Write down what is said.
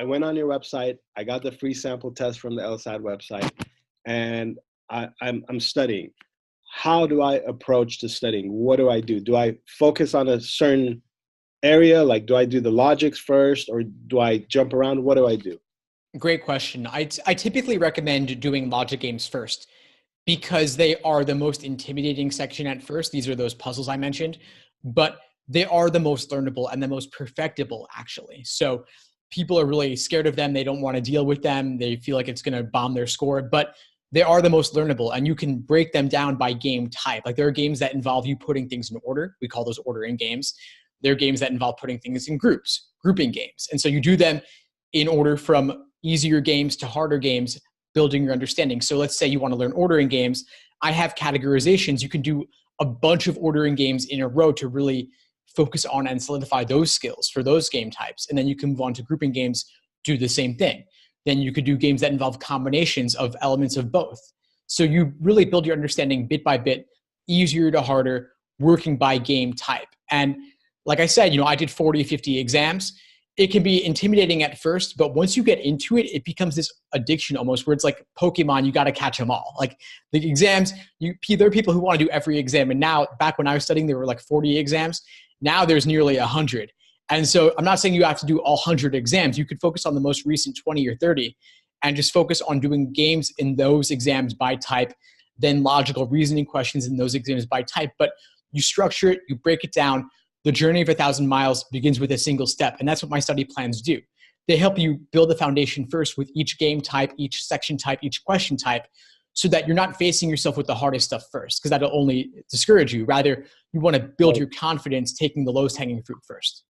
I went on your website. I got the free sample test from the LSAT website, and I'm studying. How do I approach to studying? What do I do? Do I focus on a certain area? Like, do I do the logics first, or do I jump around? What do I do? Great question. I typically recommend doing logic games first because they are the most intimidating section at first. These are those puzzles I mentioned, but they are the most learnable and the most perfectible, actually. So people are really scared of them. They don't want to deal with them. They feel like it's going to bomb their score, but they are the most learnable, and you can break them down by game type. Like there are games that involve you putting things in order. We call those ordering games. There are games that involve putting things in groups, grouping games. And so you do them in order from easier games to harder games, building your understanding. So let's say you want to learn ordering games. I have categorizations. You can do a bunch of ordering games in a row to really focus on and solidify those skills for those game types. And then you can move on to grouping games, do the same thing. Then you could do games that involve combinations of elements of both. So you really build your understanding bit by bit, easier to harder, working by game type. And like I said, I did 40, 50 exams. It can be intimidating at first, but once you get into it, it becomes this addiction almost where it's like Pokemon, you got to catch them all. Like the exams, there are people who want to do every exam. And now, back when I was studying, there were like 40 exams. Now there's nearly 100. And so I'm not saying you have to do all 100 exams. You could focus on the most recent 20 or 30 and just focus on doing games in those exams by type, then logical reasoning questions in those exams by type. But you structure it, you break it down. The journey of 1,000 miles begins with a single step. And that's what my study plans do. They help you build the foundation first with each game type, each section type, each question type, so that you're not facing yourself with the hardest stuff first, because that'll only discourage you. Rather, you want to build your confidence taking the lowest hanging fruit first.